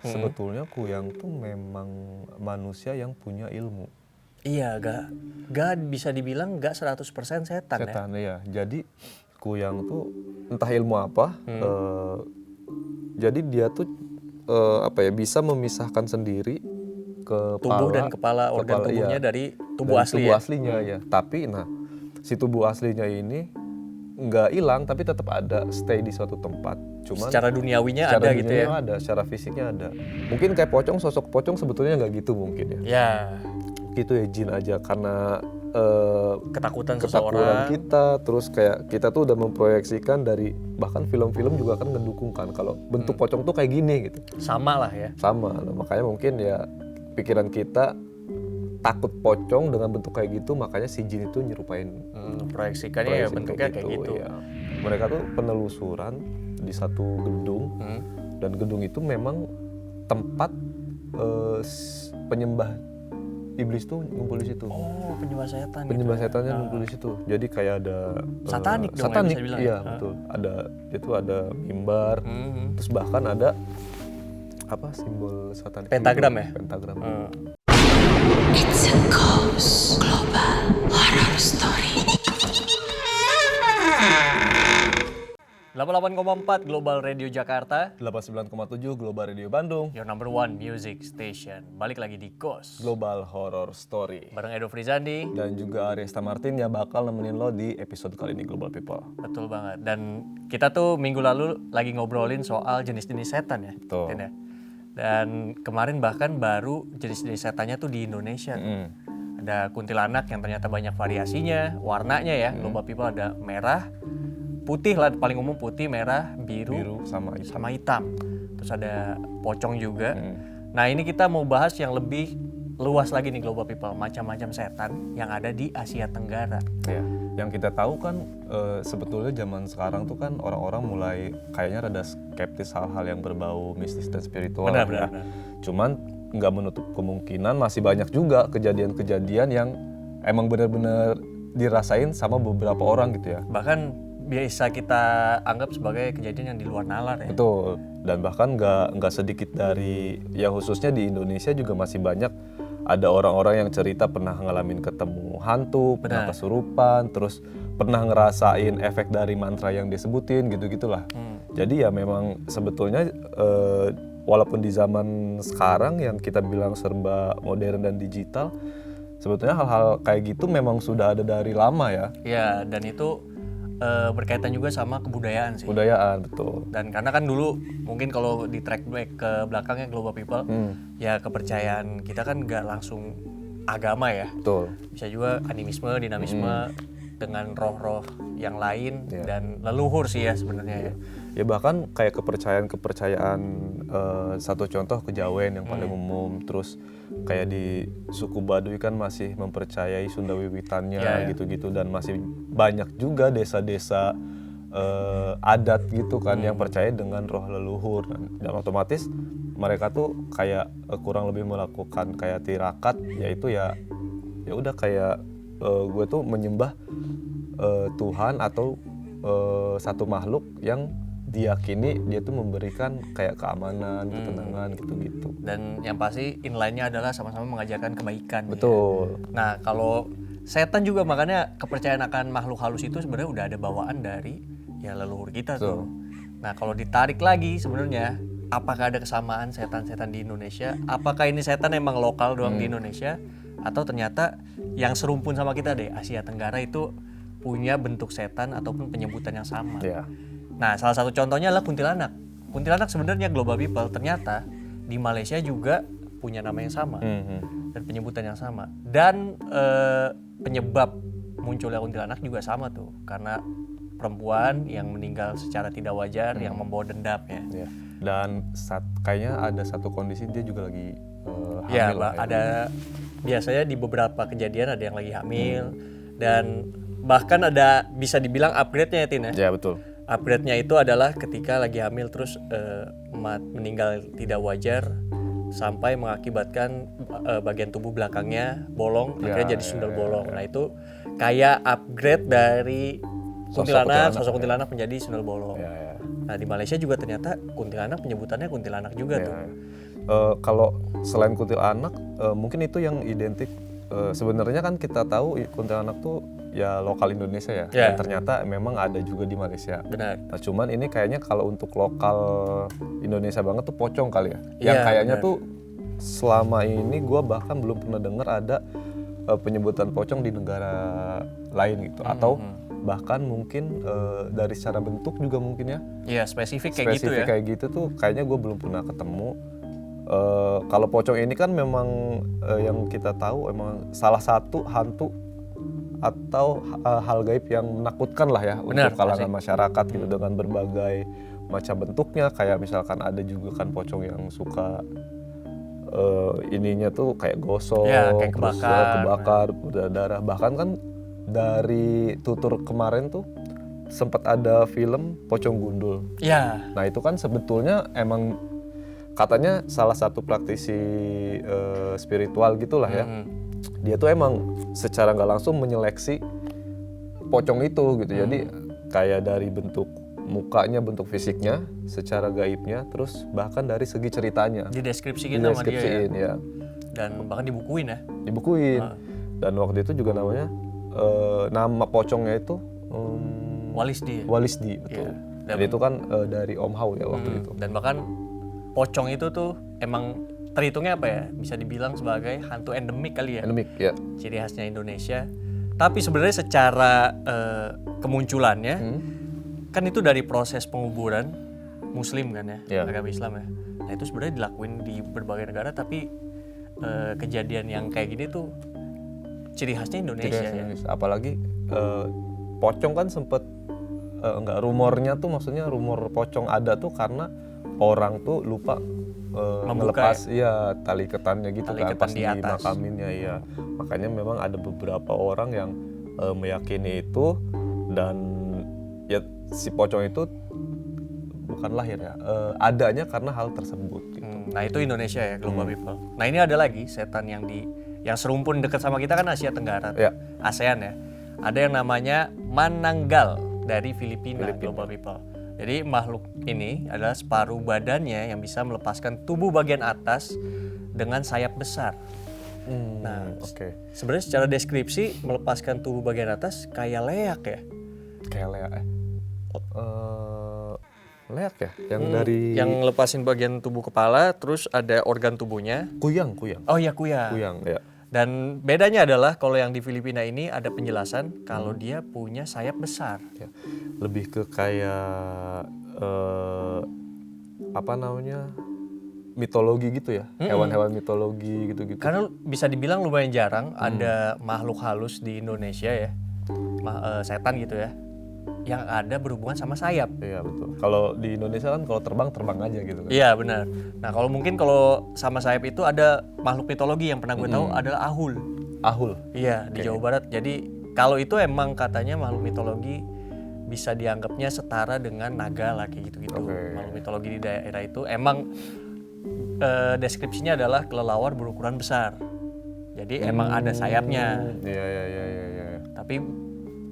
sebetulnya kuyang tuh memang manusia yang punya ilmu. Iya, gak bisa dibilang gak 100% setan ya. Setan ya. Jadi kuyang tuh entah ilmu apa, jadi dia tuh bisa memisahkan sendiri Tubuh dan kepala organ tubuhnya dari tubuh asli tubuh ya. aslinya ya. Tapi si tubuh aslinya ini nggak hilang tapi tetap ada, stay di suatu tempat. Cuman secara duniawinya secara ada gitu ya. ada, secara fisiknya ada. Mungkin kayak pocong, sosok pocong sebetulnya nggak gitu mungkin ya. Ya. Itu ya jin aja karena ketakutan seseorang kita, terus kayak kita tuh udah memproyeksikan dari bahkan film-film juga kan ngedukung kan kalau bentuk pocong tuh kayak gini gitu. Sama lah ya. Sama, makanya mungkin ya pikiran kita takut pocong dengan bentuk kayak gitu, makanya si jin itu nyerupain proyeksikannya ya bentuknya kayak gitu. Ya. Mereka tuh penelusuran di satu gedung dan gedung itu memang tempat penyembah iblis tuh ngumpul di situ. Oh, penyembah setan. Penyembah setannya ngumpul di situ. Jadi kayak ada satanik dong satanik, bisa bilang. Iya, betul. Ada mimbar. Terus bahkan ada apa simbol satanik? Pentagram ya? Pentagram. It's a Ghost Global Horror Story. 88,4 Global Radio Jakarta, 89,7 Global Radio Bandung, your number one music station. Balik lagi di Ghost Global Horror Story. bareng Edo Frizandi Dan juga Arista Martin yang bakal nemenin lo di episode kali ini Global People. Betul banget. Dan kita tuh minggu lalu lagi ngobrolin soal jenis-jenis setan ya. Betul. Tin ya? Dan kemarin bahkan baru jenis-jenis setannya tuh di Indonesia. Ada kuntilanak yang ternyata banyak variasinya, warnanya ya. Global People ada merah, putih lah, paling umum putih, merah, biru sama hitam. Terus ada pocong juga. Nah ini kita mau bahas yang lebih luas lagi nih Global People, macam-macam setan yang ada di Asia Tenggara. Ya, yang kita tahu kan sebetulnya zaman sekarang tuh kan orang-orang mulai kayaknya rada skeptis hal-hal yang berbau mistis dan spiritual. Benar. Cuman nggak menutup kemungkinan masih banyak juga kejadian-kejadian yang emang benar-benar dirasain sama beberapa orang gitu ya. Bahkan biasa kita anggap sebagai kejadian yang di luar nalar ya. Betul. Dan bahkan nggak sedikit dari yang khususnya di Indonesia juga masih banyak ada orang-orang yang cerita pernah ngalamin ketemu hantu, pernah kesurupan, terus pernah ngerasain efek dari mantra yang disebutin gitu-gitulah. Jadi ya memang sebetulnya walaupun di zaman sekarang yang kita bilang serba modern dan digital, sebetulnya hal-hal kayak gitu memang sudah ada dari lama ya. Iya, dan itu berkaitan juga sama kebudayaan sih. Budayaan, betul. Dan karena kan dulu mungkin kalau di track back ke belakangnya Global People, ya kepercayaan kita kan nggak langsung agama ya. Betul. Bisa juga animisme, dinamisme dengan roh-roh yang lain dan leluhur sih ya sebenarnya ya. Ya bahkan kayak kepercayaan satu contoh kejawen yang paling umum, terus kayak di suku Baduy kan masih mempercayai Sunda Wiwitannya gitu-gitu, dan masih banyak juga desa-desa adat gitu kan yang percaya dengan roh leluhur, dan otomatis mereka tuh kayak kurang lebih melakukan kayak tirakat, yaitu ya udah kayak gue tuh menyembah Tuhan atau satu makhluk yang diyakini dia tuh memberikan kayak keamanan, ketenangan gitu-gitu. Dan yang pasti inline-nya adalah sama-sama mengajarkan kebaikan. Betul. Ya. Nah kalau setan juga makanya kepercayaan akan makhluk halus itu sebenarnya udah ada bawaan dari ya leluhur kita tuh. Nah kalau ditarik lagi sebenarnya apakah ada kesamaan setan-setan di Indonesia? Apakah ini setan emang lokal doang di Indonesia? Atau ternyata yang serumpun sama kita deh, Asia Tenggara itu punya bentuk setan ataupun penyebutan yang sama. Yeah. Nah, salah satu contohnya adalah kuntilanak. Kuntilanak sebenarnya Global People ternyata di Malaysia juga punya nama yang sama dan penyebutan yang sama. Dan penyebab munculnya kuntilanak juga sama tuh, karena perempuan yang meninggal secara tidak wajar yang membawa dendam ya. Yeah. Dan kayaknya ada satu kondisi dia juga lagi hamil. Ya, ada biasanya di beberapa kejadian ada yang lagi hamil dan bahkan ada bisa dibilang upgrade-nya ya Tin ya. Ya betul. Upgrade-nya itu adalah ketika lagi hamil terus meninggal tidak wajar sampai mengakibatkan bagian tubuh belakangnya bolong, akhirnya jadi sundel bolong. Nah itu kayak upgrade dari sosok kuntilanak menjadi sundel bolong. Nah di Malaysia juga ternyata kuntilanak penyebutannya kuntilanak juga tuh. Kalau selain kuntilanak, mungkin itu yang identik. Sebenarnya kan kita tahu kuntilanak tuh ya lokal Indonesia ya. Ya. Dan ternyata memang ada juga di Malaysia. Benar. Nah, cuman ini kayaknya kalau untuk lokal Indonesia banget tuh pocong kali ya. Iya, Yang kayaknya benar. tuh selama ini gue bahkan belum pernah dengar ada penyebutan pocong di negara lain gitu. Atau bahkan mungkin dari secara bentuk juga mungkin ya. Iya, spesifik kayak gitu Spesifik ya. kayak gitu tuh kayaknya gue belum pernah ketemu. Kalau pocong ini kan memang yang kita tahu emang salah satu hantu atau hal gaib yang menakutkan lah ya Benar, untuk kalangan masyarakat gitu dengan berbagai macam bentuknya. Kayak misalkan ada juga kan pocong yang suka ininya tuh kayak gosong, Ya, kayak terus kebakar, berdarah. Bahkan kan dari tutur kemarin tuh sempat ada film Pocong Gundul. Iya. Nah itu kan sebetulnya emang katanya salah satu praktisi spiritual gitulah ya. Dia tuh emang secara nggak langsung menyeleksi pocong itu gitu. Jadi kayak dari bentuk mukanya, bentuk fisiknya, secara gaibnya, terus bahkan dari segi ceritanya. Dideskripsiin sama dia ya. Deskripsiin ya. Dan bahkan dibukuin ya. Dibukuin. Dan waktu itu juga namanya nama pocongnya itu Walisdi. Walisdi, betul. Iya. Dan itu kan dari Om Hao ya waktu itu. Dan bahkan pocong itu tuh emang terhitungnya apa ya? Bisa dibilang sebagai hantu endemik kali ya. Endemik ya. Ciri khasnya Indonesia. Tapi sebenarnya secara kemunculannya kan itu dari proses penguburan Muslim kan ya, Iya. agama Islam ya. Nah itu sebenarnya dilakuin di berbagai negara, tapi kejadian yang kayak gini tuh ciri khasnya Indonesia Ciri khas ya. Indonesia. Apalagi pocong kan sempet enggak, rumornya tuh maksudnya rumor pocong ada tuh karena orang tuh lupa melepas ya tali ketannya gitu Tali kan ketan pas di atas. dimakaminnya ya. Makanya memang ada beberapa orang yang meyakini itu, dan ya si pocong itu bukan lahir ya, adanya karena hal tersebut gitu. Nah itu Indonesia ya, global people. Nah ini ada lagi setan yang serumpun dekat sama kita kan Asia Tenggara, Ya. ASEAN ya. Ada yang namanya Mananggal dari Filipina, global people. Jadi makhluk ini adalah separuh badannya yang bisa melepaskan tubuh bagian atas dengan sayap besar. Nah, Oke. sebenarnya secara deskripsi melepaskan tubuh bagian atas kayak leak ya. Kayak leak leak ya yang dari Yang lepasin bagian tubuh kepala, terus ada organ tubuhnya. kuyang Oh iya kuyang. ya. Dan bedanya adalah kalau yang di Filipina ini ada penjelasan kalau dia punya sayap besar. Ya, lebih ke kayak apa namanya, mitologi gitu ya, hewan-hewan mitologi gitu-gitu. Karena bisa dibilang lumayan jarang ada makhluk halus di Indonesia ya, setan gitu ya, yang ada berhubungan sama sayap. Iya betul. Kalau di Indonesia kan kalau terbang aja gitu kan. Iya benar. Nah kalau mungkin kalau sama sayap itu ada makhluk mitologi yang pernah gue tahu adalah ahul. Ahul. Iya di Jawa Barat. Jadi kalau itu emang katanya makhluk mitologi bisa dianggapnya setara dengan naga lah kayak gitu-gitu. Makhluk mitologi di daerah itu emang deskripsinya adalah kelelawar berukuran besar. Jadi emang ada sayapnya. Iya. Tapi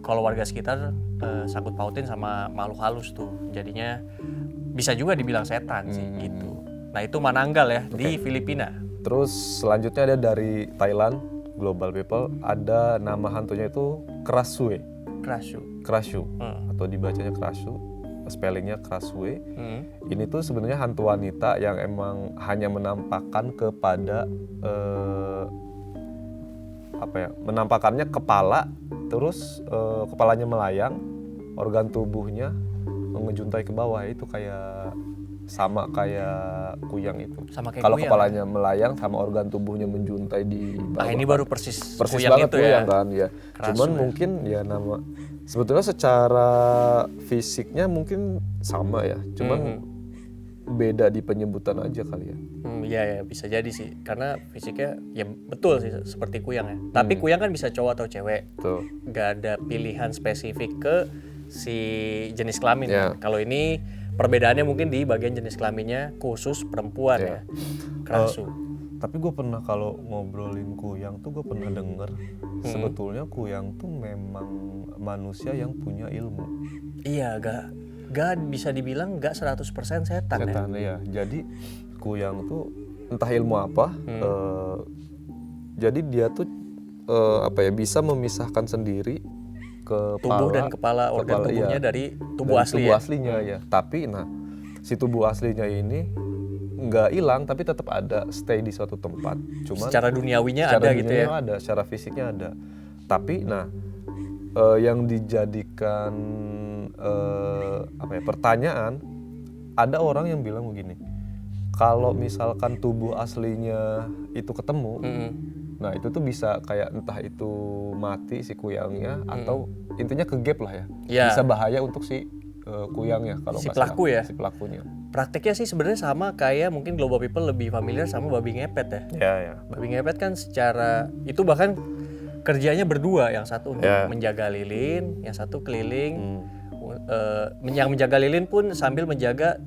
kalau warga sekitar sangkut pautin sama makhluk halus tuh. Jadinya bisa juga dibilang setan sih gitu. Nah itu Mananggal ya di Filipina. Terus selanjutnya ada dari Thailand, global people, ada nama hantunya itu Krasue. Krashu atau dibacanya Krashu, spellingnya Krasue. Ini tuh sebenarnya hantu wanita yang emang hanya menampakkan kepada menampakkannya kepala, terus kepalanya melayang, organ tubuhnya mengejuntai ke bawah. Itu kayak sama kayak kuyang itu. Sama kayak Kalau kuyang. kepalanya melayang sama organ tubuhnya menjuntai di bawah. Nah ini baru persis kuyang banget itu kuyang ya. kan ya. Kerasu Cuman ya. mungkin ya nama sebetulnya secara fisiknya mungkin sama ya. Cuman beda di penyebutan aja kali ya. Iya ya bisa jadi sih karena fisiknya ya betul sih seperti kuyang ya. Tapi kuyang kan bisa cowok atau cewek. Tuh. Gak ada pilihan spesifik ke si jenis kelamin. Ya. Kalau ini perbedaannya mungkin di bagian jenis kelaminnya khusus perempuan ya. Kerasu. Tapi gue pernah kalau ngobrolin kuyang tuh gue pernah denger sebetulnya kuyang tuh memang manusia yang punya ilmu. Iya gak bisa dibilang gak 100% setan ya. Ya. Jadi kuyang tuh entah ilmu apa. Jadi dia tuh bisa memisahkan sendiri tubuh dan kepala organ tubuhnya dari tubuh dari asli tubuh ya. aslinya ya. Tapi si tubuh aslinya ini nggak hilang tapi tetap ada, stay di suatu tempat. Cuman Secara duniawinya secara ada gitu ya. ada, secara fisiknya ada. Tapi yang dijadikan pertanyaan, ada orang yang bilang begini, kalau misalkan tubuh aslinya itu ketemu, nah itu tuh bisa kayak entah itu mati si kuyangnya atau intinya ke gap lah ya. Bisa bahaya untuk si kuyangnya kalau si nggak pelaku salah, ya. si pelakunya. Prakteknya sih sebenarnya sama kayak mungkin global people lebih familiar sama babi ngepet ya. Ya. Babi ngepet kan secara itu bahkan kerjanya berdua, yang satu untuk menjaga lilin, yang satu keliling. Yang menjaga lilin pun sambil menjaga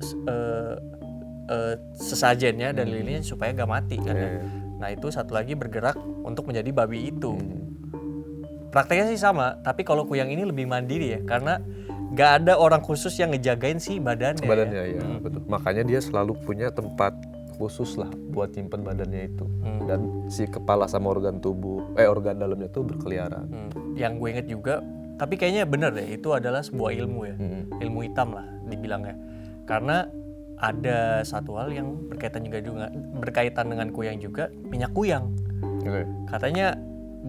sesajennya dan lilinnya supaya gak mati kan ya. Nah itu satu lagi bergerak untuk menjadi babi itu. Prakteknya sih sama, tapi kalau kuyang ini lebih mandiri ya, karena gak ada orang khusus yang ngejagain si badannya. Ya, betul. Makanya dia selalu punya tempat khusus lah buat nyimpen badannya itu. Dan si kepala sama organ dalamnya tuh berkeliaran. Yang gue inget juga, tapi kayaknya bener deh, itu adalah sebuah ilmu ya, ilmu hitam lah dibilangnya. Karena ada satu hal yang berkaitan dengan kuyang juga, minyak kuyang. Katanya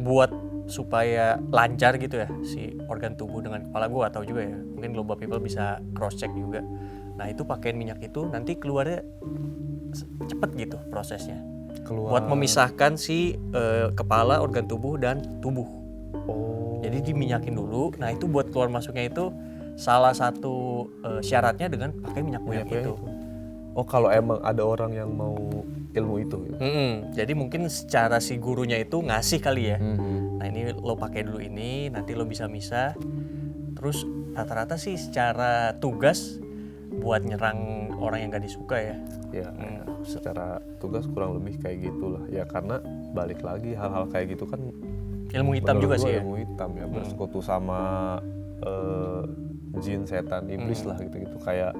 buat supaya lancar gitu ya si organ tubuh dengan kepala, gue atau juga ya, mungkin global people bisa cross check juga. Nah itu pakein minyak itu nanti keluarnya cepet gitu prosesnya. Buat memisahkan si kepala, organ tubuh dan tubuh. Jadi diminyakin dulu. Nah itu buat keluar masuknya itu salah satu syaratnya dengan pakai minyak kuyang itu. Kalau emang ada orang yang mau ilmu itu. Jadi mungkin secara si gurunya itu ngasih kali ya. Nah ini lo pakai dulu ini, nanti lo bisa misah. Terus rata-rata sih secara tugas buat nyerang orang yang gak disuka ya. Secara tugas kurang lebih kayak gitulah. Ya karena balik lagi hal-hal kayak gitu kan ilmu hitam juga sih ya. Ilmu hitam ya, bersekutu sama jin, setan, iblis lah gitu-gitu. Kayak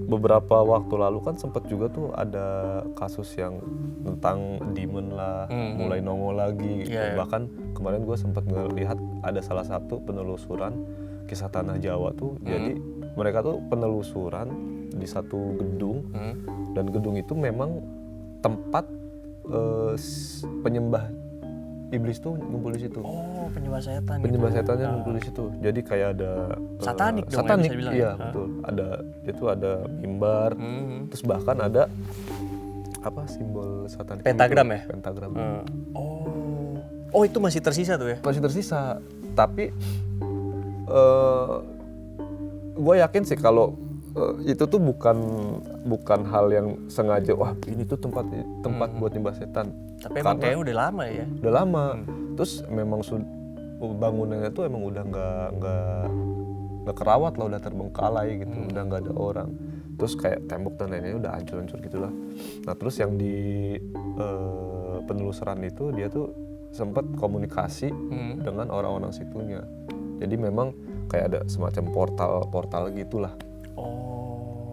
beberapa waktu lalu kan sempat juga tuh ada kasus yang tentang demon lah, mulai nongol lagi gitu. Bahkan kemarin gue sempat ngelihat ada salah satu penelusuran kisah tanah Jawa tuh. Jadi mereka tuh penelusuran di satu gedung, dan gedung itu memang tempat penyembah iblis tuh ngumpul di situ. Penyembah setan. Penyembah setannya ngumpul di situ. Jadi kayak ada satanik dong satanik, bisa bilang. Iya, betul. Ada mimbar, terus bahkan ada simbol satanik pentagram itu, ya? Pentagram. Itu masih tersisa tuh ya? Masih tersisa. Tapi gue yakin sih kalau itu tuh bukan hal yang sengaja, wah ini tuh tempat buat nyembah setan. Tapi emang kayaknya udah lama ya? Udah lama. Terus memang bangunannya tuh emang udah nggak kerawat lah, udah terbengkalai gitu, udah nggak ada orang. Terus kayak tembok dan lainnya udah hancur-hancur gitulah. Nah terus yang di penelusuran itu dia tuh sempat komunikasi dengan orang-orang situnya. Jadi memang kayak ada semacam portal gitulah.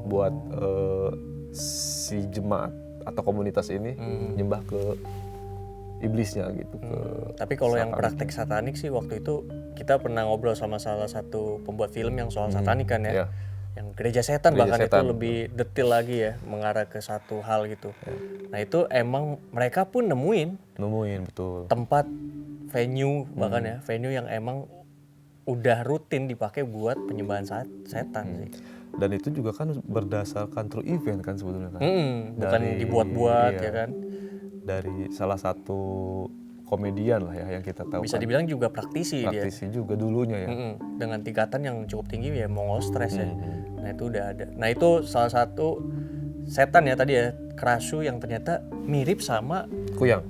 Buat si jemaat atau komunitas ini nyembah ke iblisnya gitu. Tapi kalau yang praktek satanik sih waktu itu kita pernah ngobrol sama salah satu pembuat film yang soal satanik kan ya. Yang gereja setan bahkan itu lebih detail lagi ya, mengarah ke satu hal gitu. Nah itu emang mereka pun nemuin betul. Tempat venue bahkan ya, venue yang emang udah rutin dipakai buat penyembahan setan sih. Dan itu juga kan berdasarkan true event kan sebetulnya kan. Bukan dibuat-buat ya kan. Dari salah satu komedian lah ya yang kita tahu. Bisa dibilang juga praktisi dia. Praktisi juga dulunya ya. Dengan tingkatan yang cukup tinggi ya, Mongol stress ya. Nah itu udah ada. Nah itu salah satu setan ya tadi ya, Kerasu, yang ternyata mirip sama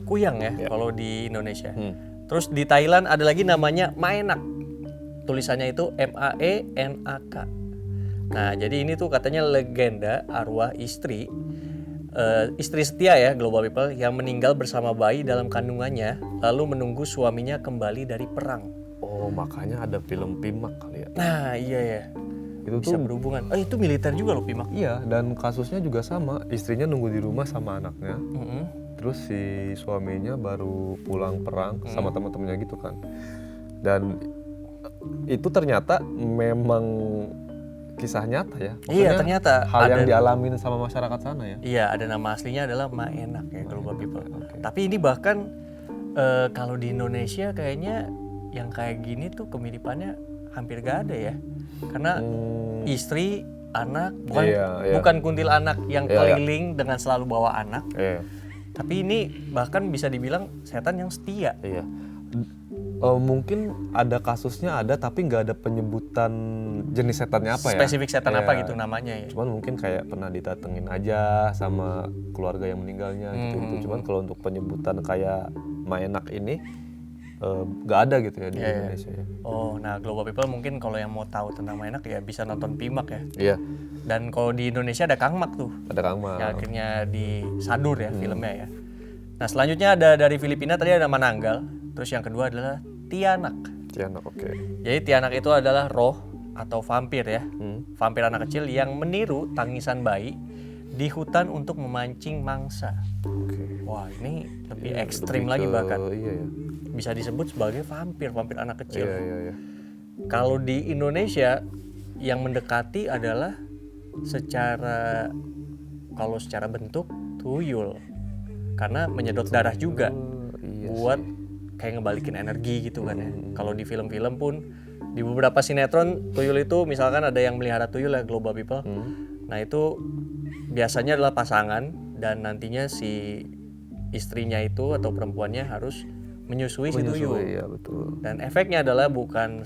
kuyang ya kalau di Indonesia. Terus di Thailand ada lagi namanya Maenak. Tulisannya itu MAENAK. Nah jadi ini tuh katanya legenda arwah istri setia ya global people yang meninggal bersama bayi dalam kandungannya lalu menunggu suaminya kembali dari perang. Makanya ada film Pimak kali ya. Nah iya ya. Itu bisa tuh berhubungan. Itu militer juga loh Pimak. iya, dan kasusnya juga sama. Istrinya nunggu di rumah sama anaknya. Terus si suaminya baru pulang perang sama teman-temannya gitu kan. Dan itu ternyata memang kisah nyata ya. Iya, Maksudnya ternyata hal yang ada- dialamin sama masyarakat sana ya. Iya, ada nama aslinya adalah Ma Enak ya Global People. oke. Tapi ini bahkan kalau di Indonesia kayaknya yang kayak gini tuh kemiripannya hampir gak ada ya. Karena istri, anak, bukan Iya, iya. bukan kuntilanak yang Iya, iya. keliling dengan selalu bawa anak. Iya. Tapi ini bahkan bisa dibilang setan yang setia. Iya. Mungkin ada kasusnya ada tapi nggak ada penyebutan jenis setannya apa ya. Spesifik setan apa Iya. gitu namanya ya. Cuman mungkin kayak pernah didatengin aja sama keluarga yang meninggalnya gitu. Cuman kalau untuk penyebutan kayak Maenak ini nggak ada gitu ya di Indonesia ya. Oh, nah Global People mungkin kalau yang mau tahu tentang Ma Enak ya bisa nonton Pimak ya. Iya, Dan kalau di Indonesia ada Kang Mak tuh. ada Kang Ma. Yang akhirnya disadur ya filmnya ya. Nah selanjutnya ada dari Filipina tadi ada Mananggal. Terus yang kedua adalah Tianak. Tianak, oke. Jadi Tianak itu adalah roh atau vampir ya. Vampir anak kecil yang meniru tangisan bayi di hutan untuk memancing mangsa. Oke. Wah ini lebih ekstrim Lebih lagi ke- bahkan. Iya ya. Bisa disebut sebagai vampir anak kecil. Iya. Kalau di Indonesia yang mendekati adalah secara bentuk tuyul. Karena menyedot darah juga. Iya Buat kayak ngebalikin energi gitu kan ya. Kalau di film-film pun di beberapa sinetron tuyul itu misalkan ada yang melihara tuyul ya Global People. Nah itu biasanya adalah pasangan dan nantinya si istrinya itu atau perempuannya harus menyusui si tuyul. Iya betul. Dan efeknya adalah bukan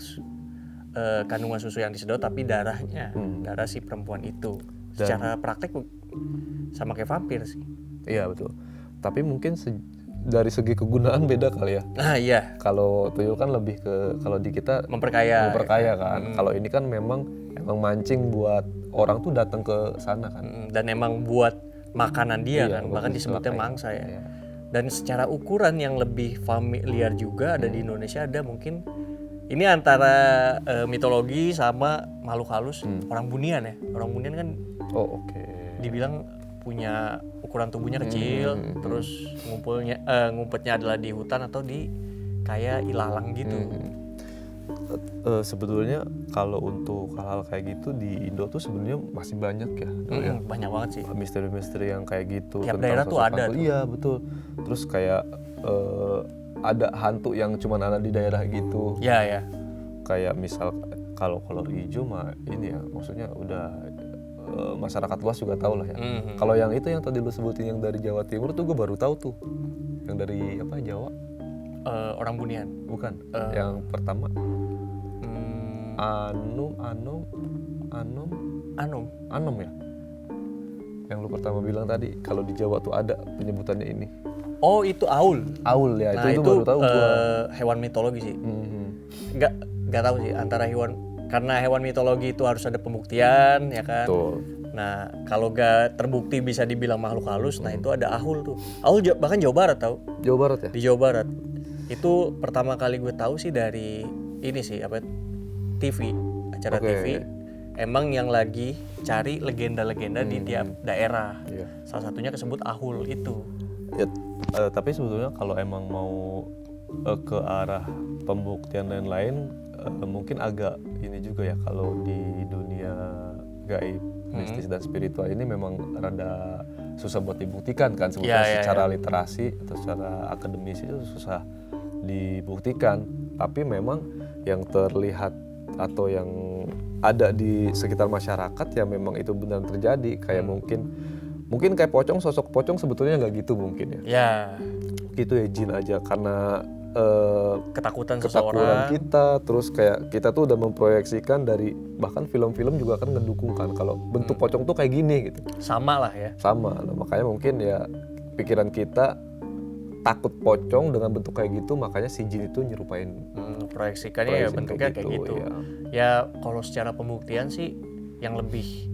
kandungan susu yang disedot tapi darahnya, darah si perempuan itu. Secara praktek sama kayak vampir sih. Iya betul. Tapi mungkin dari segi kegunaan beda kali ya. Nah iya, Kalau tuyul kan lebih ke kalau di kita memperkaya. kan. Kalau ini kan memang mancing buat orang tuh datang ke sana kan. Dan emang buat makanan dia Iya, kan, buat bahkan disebutnya disukai. mangsa ya. Iya. Dan secara ukuran yang lebih familiar juga ada di Indonesia ada mungkin ini antara mitologi sama makhluk halus orang Bunian ya. Orang Bunian kan Oh oke. dibilang punya ukuran tubuhnya kecil, terus ngumpetnya adalah di hutan atau di kayak ilalang gitu. Sebetulnya kalau untuk hal-hal kayak gitu di Indo tuh sebenarnya masih banyak ya. Banyak banget sih. Misteri-misteri yang kayak gitu. Tiap tentang daerah tuh sosok ada hantu. tuh. Iya betul. Terus kayak ada hantu yang cuma ada di daerah gitu. Ya ya. Kayak misal kalau kolor hijau mah ini ya maksudnya udah masyarakat luas juga tahu lah ya. Kalau yang itu yang tadi lu sebutin yang dari Jawa Timur tuh gue baru tahu tuh. Yang dari apa Jawa? Orang Bunian. Bukan. Yang pertama Anom ya. Yang lu pertama bilang tadi kalau di Jawa tuh ada penyebutannya ini. Oh itu Aul. Aul ya, Nah itu baru tahu gua. hewan mitologi sih. Mhm. Nggak tahu sih antara hewan karena hewan mitologi itu harus ada pembuktian ya kan. Betul. Nah kalau nggak terbukti bisa dibilang makhluk halus, nah itu ada Ahul tuh. Ahul bahkan Jawa Barat tahu. Jawa Barat ya? Di Jawa Barat itu pertama kali gue tahu sih dari ini sih apa TV acara Oke. TV. Emang yang lagi cari legenda-legenda di tiap daerah. Iya. Salah satunya kesebut Ahul itu. Ya, tapi sebetulnya kalau emang mau ke arah pembuktian dan lain mungkin agak ini juga ya kalau di dunia gaib, mistis dan spiritual ini memang rada susah buat dibuktikan kan sebetulnya secara literasi atau secara akademis itu susah dibuktikan. Tapi memang yang terlihat atau yang ada di sekitar masyarakat ya memang itu benar terjadi. Kayak mungkin kayak pocong, sosok pocong sebetulnya nggak gitu mungkin ya. Ya, Gitu ya jin aja karena ketakutan ketakutan seseorang. kita, terus kayak kita tuh udah memproyeksikan dari bahkan film-film juga kan ngedukung kan kalau bentuk pocong tuh kayak gini gitu. Sama lah ya. Sama, nah, makanya mungkin ya pikiran kita takut pocong dengan bentuk kayak gitu, makanya si jin itu nyerupain Proyeksikannya ya bentuknya kayak gitu. ya. Ya kalau secara pembuktian sih yang lebih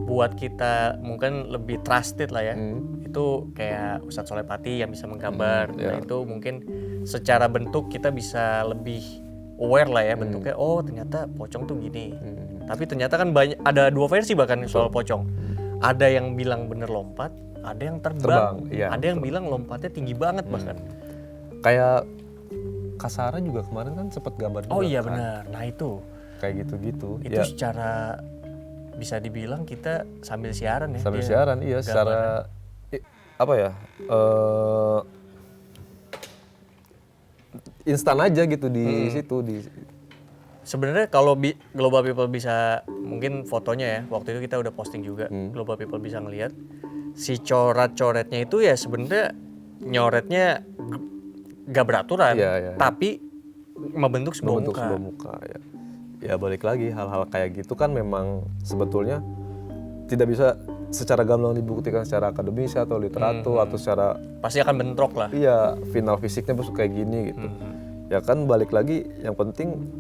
buat kita mungkin lebih trusted lah ya. Itu kayak Ustadz Solepati yang bisa menggambar. Nah itu mungkin secara bentuk kita bisa lebih aware lah ya bentuknya. Oh ternyata pocong tuh gini. Tapi ternyata kan ada 2 versi bahkan soal pocong. Ada yang bilang bener lompat, ada yang terbang. Iya, Ada yang bilang lompatnya tinggi banget bahkan. Kayak Kasara juga kemarin kan sempat gambar juga. Oh iya kan. benar. Nah itu Kayak gitu-gitu. itu Ya, secara bisa dibilang kita sambil siaran ya. sambil dia siaran, iya, gambarnya. secara apa ya? Instan aja gitu di situ di Sebenarnya kalau Global People bisa mungkin fotonya ya, waktu itu kita udah posting juga. Global People bisa ngelihat si coret-coretnya itu ya sebenarnya nyoretnya gak beraturan, Iya, iya. tapi membentuk sebuah membentuk muka. sebuah muka ya. Ya balik lagi hal-hal kayak gitu kan memang sebetulnya tidak bisa secara gamblang dibuktikan secara akademis atau literatur atau secara Pasti akan bentrok lah. iya final fisiknya besok kayak gini gitu. Ya kan balik lagi yang penting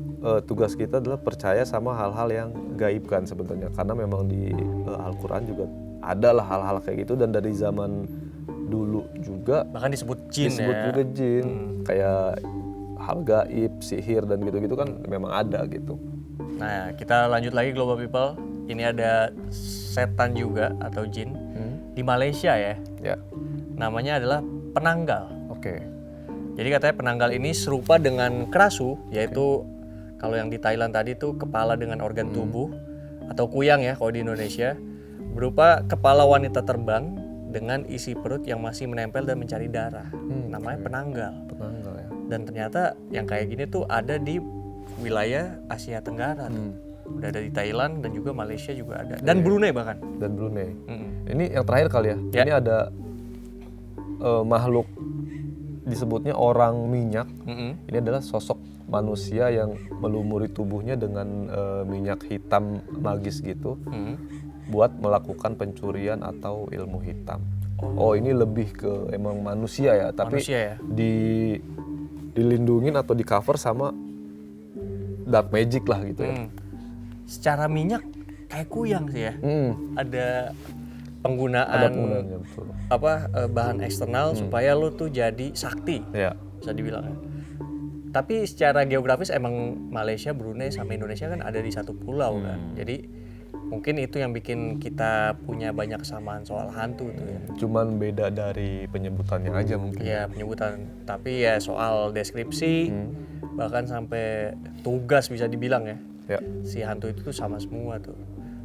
tugas kita adalah percaya sama hal-hal yang gaib kan sebenarnya karena memang di Al-Qur'an juga ada lah hal-hal kayak gitu dan dari zaman dulu juga Bahkan disebut jin disebut ya. juga jin kayak hal gaib, sihir dan gitu-gitu kan memang ada gitu. Nah, kita lanjut lagi Global People. Ini ada setan juga atau jin di Malaysia ya. Ya. Namanya adalah penanggal. Oke. Jadi katanya penanggal ini serupa dengan kerasu, yaitu kalau yang di Thailand tadi tuh kepala dengan organ tubuh atau kuyang ya kalau di Indonesia, berupa kepala wanita terbang dengan isi perut yang masih menempel dan mencari darah. Namanya penanggal. Penanggal ya. Dan ternyata yang kayak gini tuh ada di wilayah Asia Tenggara tuh. Udah ada di Thailand dan juga Malaysia juga ada. Dan Brunei bahkan. Dan Brunei. Ini yang terakhir kali ya. Ya. Ini ada makhluk disebutnya orang minyak. Ini adalah sosok manusia yang melumuri tubuhnya dengan minyak hitam magis gitu buat melakukan pencurian atau ilmu hitam. Oh ini lebih ke emang manusia ya, tapi Manusia ya? dilindungin atau di cover sama dark magic lah gitu ya. Secara minyak kayak kuyang sih ya. Ada penggunaan Ada penggunaannya betul. bahan eksternal supaya lo tuh jadi sakti, Ya. bisa dibilang ya. Tapi secara geografis emang Malaysia, Brunei sama Indonesia kan ada di satu pulau kan. Jadi mungkin itu yang bikin kita punya banyak kesamaan soal hantu tuh ya. Cuman beda dari penyebutannya aja mungkin. Ya penyebutan, tapi ya soal deskripsi bahkan sampai tugas bisa dibilang ya. Ya. Si hantu itu tuh sama semua tuh.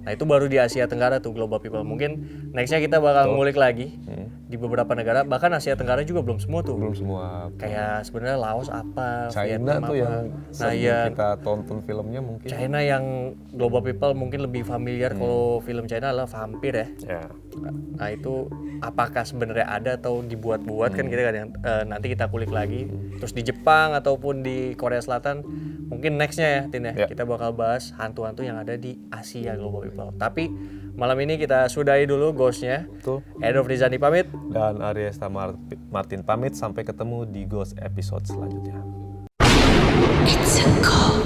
Nah itu baru di Asia Tenggara tuh Global People. Mungkin nextnya kita bakal ngulik lagi di beberapa negara. Bahkan Asia Tenggara juga belum semua tuh. Belum semua. Kayak sebenarnya Laos apa, China Vietnam tuh apa. yang Nah sering ya kita tonton filmnya mungkin. China yang Global People mungkin lebih familiar kalau film China adalah vampir ya. Ya. Nah itu apakah sebenarnya ada atau dibuat-buat kan kita kan yang nanti kita kulik lagi. Terus di Jepang ataupun di Korea Selatan mungkin nextnya ya Tin ya. Ya. Kita bakal bahas hantu-hantu yang ada di Asia Global People. Tapi malam ini kita sudahi dulu Ghostnya. Betul. Edo Frizani pamit. Dan Ariesta Martin pamit sampai ketemu di Ghost episode selanjutnya. It's a ghost.